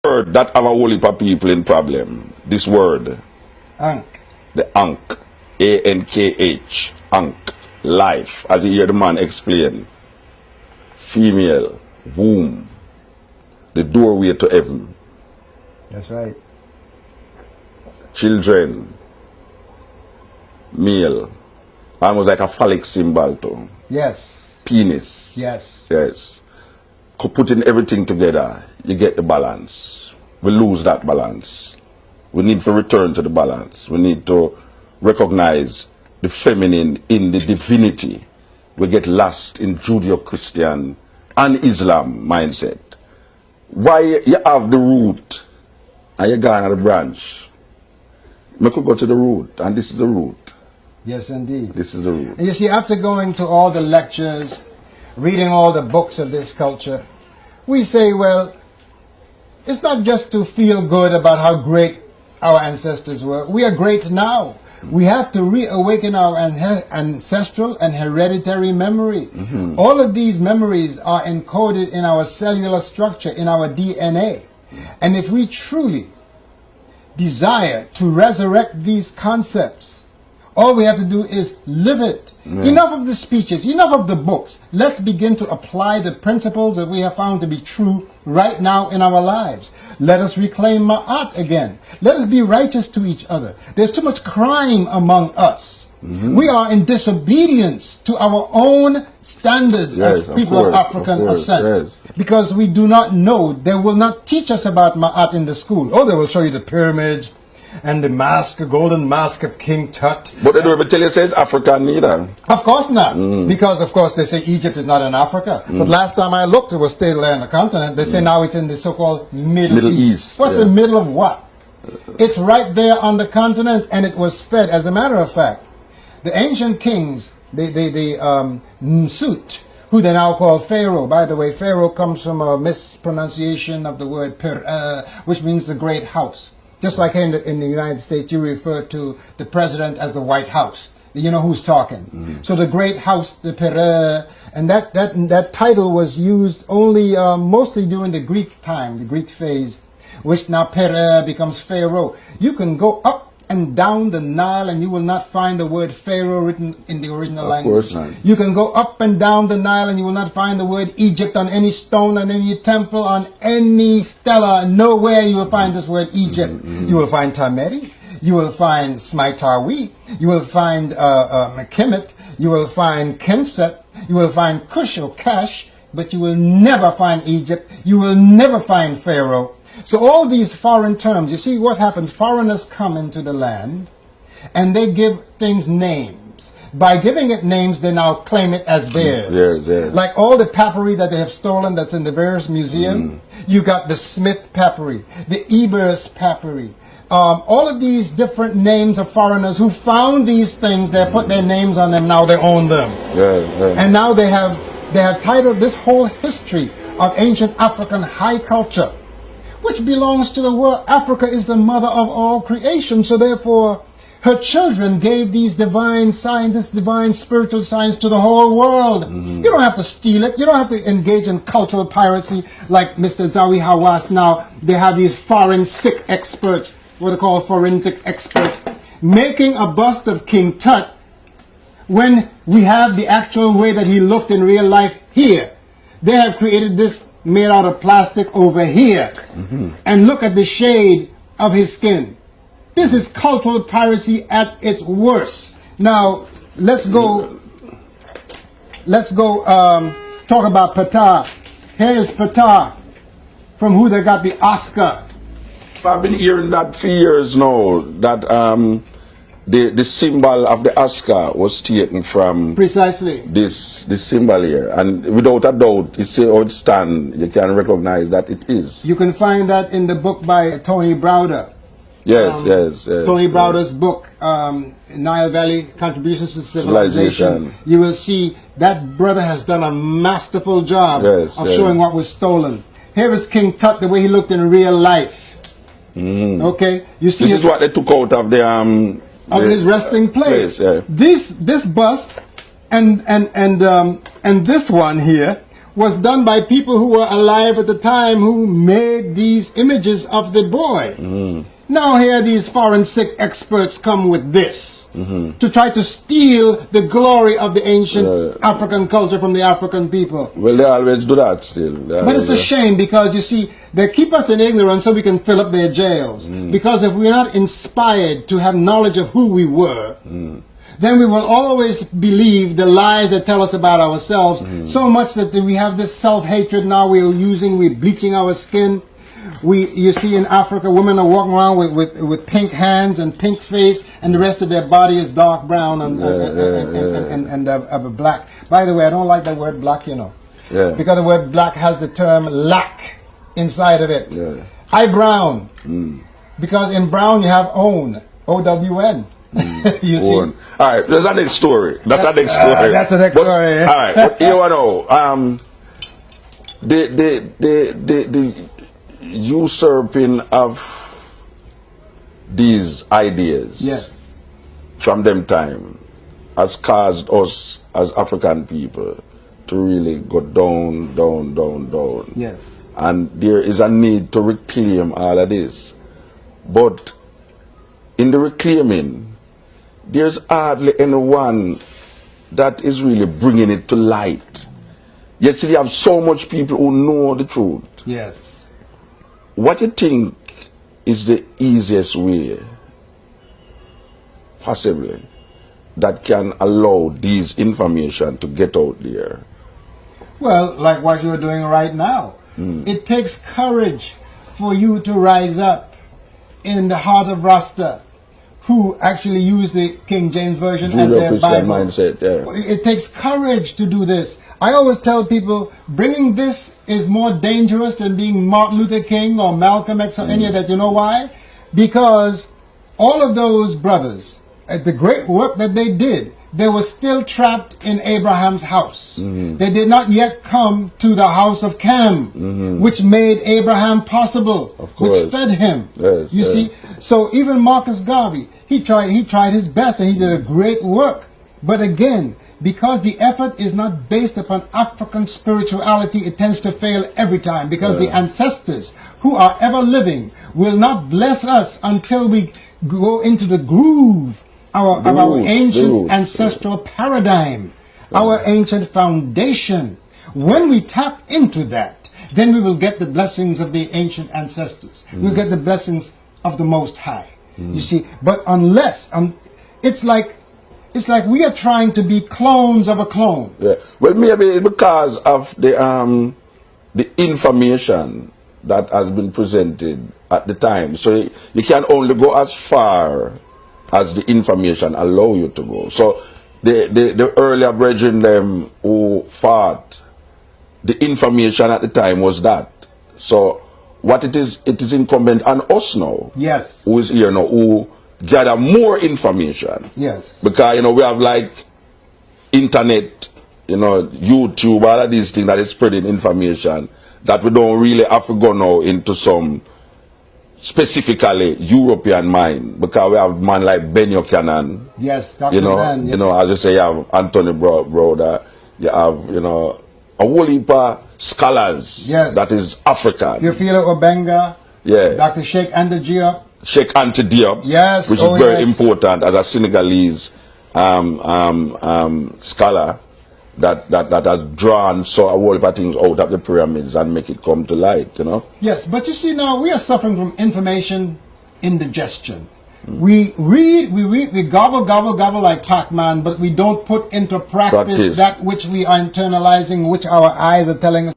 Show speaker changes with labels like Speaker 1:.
Speaker 1: word that have a whole heap of people in problem. This word.
Speaker 2: Ankh.
Speaker 1: The Ankh. A-N-K-H. Ankh. Life. As you hear the man explain. Female. Womb. The doorway to heaven.
Speaker 2: That's right.
Speaker 1: Children. Male. Almost like a phallic symbol too.
Speaker 2: Yes.
Speaker 1: Penis.
Speaker 2: Yes.
Speaker 1: Yes. Putting everything together, you get the balance. We lose that balance. We need to return to the balance. We need to recognize the feminine in the divinity. We get lost in Judeo-Christian and Islam mindset. Why you have the root and you go on the branch? We could go to the root, and this is the root.
Speaker 2: Yes, indeed.
Speaker 1: This is the root.
Speaker 2: And you see, after going to all the lectures, reading all the books of this culture, we say, well, it's not just to feel good about how great our ancestors were. We are great now. We have to reawaken our ancestral and hereditary memory. All of these memories are encoded in our cellular structure, in our DNA. And if we truly desire to resurrect these concepts, all we have to do is live it. Enough of the speeches, enough of the books. Let's begin to apply the principles that we have found to be true right now in our lives. Let us reclaim Ma'at again. Let us be righteous to each other. There's too much crime among us. We are in disobedience to our own standards as people of African ascent. Because we do not know, they will not teach us about Ma'at in the school. Oh, they will show you the pyramids and the mask, the golden mask of King Tut.
Speaker 1: But they don't even tell you it's Africa neither.
Speaker 2: Of course not. Because, of course, they say Egypt is not in Africa. But last time I looked, it was still there on the continent. They say now it's in the so-called Middle East. What's the middle of what? It's right there on the continent, and it was fed. As a matter of fact, the ancient kings, Nsut, who they now call Pharaoh. By the way, Pharaoh comes from a mispronunciation of the word which means the great house. Just like in the United States, you refer to the president as the White House. You know who's talking. So the great house, the Pere, and that title was used only mostly during the Greek time, the Greek phase, which now Pere becomes Pharaoh. You can go up and down the Nile and you will not find the word Pharaoh written in the original language.
Speaker 1: Of course not.
Speaker 2: You can go up and down the Nile and you will not find the word Egypt on any stone, on any temple, on any stela. Nowhere you will find this word Egypt. You will find Tameri. You will find Smaitawi. You will find Kemet. You will find Kenset. You will find Cush or Cash. But you will never find Egypt. You will never find Pharaoh. So all these foreign terms, you see what happens, foreigners come into the land and they give things names. By giving it names, they now claim it as theirs. Like all the papyri that they have stolen that's in the various museums, you got the Smith papyri, the Ebers papyri, all of these different names of foreigners who found these things, they put their names on them, now they own them. And now they have titled this whole history of ancient African high culture, which belongs to the world. Africa is the mother of all creation, so therefore her children gave these divine signs, this divine spiritual science to the whole world. You don't have to steal it. You don't have to engage in cultural piracy like Mr. Zawi Hawass now. They have these forensic experts, what they call forensic experts, making a bust of King Tut when we have the actual way that he looked in real life here. They have created this made out of plastic over here. And look at the shade of his skin. This is cultural piracy at its worst. Now, let's go talk about Ptah. Here is Ptah, from who they got the Oscar.
Speaker 1: I've been hearing that for years now, that the symbol of the Oscar was taken from
Speaker 2: precisely
Speaker 1: this symbol here, and without a doubt, it's how it stands. You can recognize that it is.
Speaker 2: You can find that in the book by Tony Browder.
Speaker 1: Yes.
Speaker 2: Tony Browder's book, Nile Valley Contributions to Civilization. You will see that brother has done a masterful job of showing what was stolen. Here is King Tut, the way he looked in real life. Okay, you see.
Speaker 1: This is what they took out of the
Speaker 2: his resting place. This bust and this one here was done by people who were alive at the time who made these images of the boy. Now here these forensic experts come with this to try to steal the glory of the ancient African culture from the African people.
Speaker 1: Well, they always do that still.
Speaker 2: But it's a shame because, you see, they keep us in ignorance so we can fill up their jails. Because if we're not inspired to have knowledge of who we were, then we will always believe the lies that tell us about ourselves, so much that we have this self-hatred now we're bleaching our skin. You see in Africa, women are walking around with pink hands and pink face, and the rest of their body is dark brown and black. By the way, I don't like that word black, you know. Because the word black has the term lack inside of it. I brown, because in brown you have own, O-W-N. You see?
Speaker 1: All right, there's a next story. That's a next story.
Speaker 2: That's the next story.
Speaker 1: All right, but you know, the usurping of these ideas from them time has caused us as African people to really go down, down, down, down. And there is a need to reclaim all of this. But in the reclaiming, there's hardly anyone that is really bringing it to light. Yet you have so much people who know the truth. What do you think is the easiest way, possibly, that can allow these information to get out there?
Speaker 2: Well, like what you're doing right now. It takes courage for you to rise up in the heart of Rasta, who actually use the King James Version as their Bible.
Speaker 1: Mindset,
Speaker 2: It takes courage to do this. I always tell people, bringing this is more dangerous than being Martin Luther King or Malcolm X or any of that. You know why? Because all of those brothers, the great work that they did, they were still trapped in Abraham's house. They did not yet come to the house of Cam, which made Abraham possible, which fed him. You see? So even Marcus Garvey, he tried his best and he did a great work. But again, because the effort is not based upon African spirituality, it tends to fail every time, because the ancestors who are ever living will not bless us until we go into the groove of our ancient ancestral paradigm, our ancient foundation. When we tap into that, then we will get the blessings of the ancient ancestors. We'll get the blessings of the Most High. You see, but unless it's like we are trying to be clones of a clone.
Speaker 1: Well, maybe it's because of the information that has been presented at the time. So you can only go as far as the information allow you to go. So the earlier brethren them who fought, the information at the time was that. So what it is incumbent on us now. Who is here now, who gather more information. Because, you know, we have like internet, you know, YouTube, all of these things that is spreading information that we don't really have to go now into some specifically European mind, because we have man like Ben Buchanan.
Speaker 2: Dr.
Speaker 1: You know,
Speaker 2: Ben,
Speaker 1: you know, as you say, you have Anthony Broder, you have, you know, a whole heap of scholars that is African.
Speaker 2: Theophilo Obenga, Dr. Sheikh Anta Diop.
Speaker 1: Sheikh Anta Diop, which is very important as a Senegalese scholar that has drawn so a whole heap of things out of the pyramids and make it come to light, you know.
Speaker 2: But you see, now we are suffering from information indigestion. We read, we gobble like Pac-Man, but we don't put into practice that which we are internalizing, which our eyes are telling us.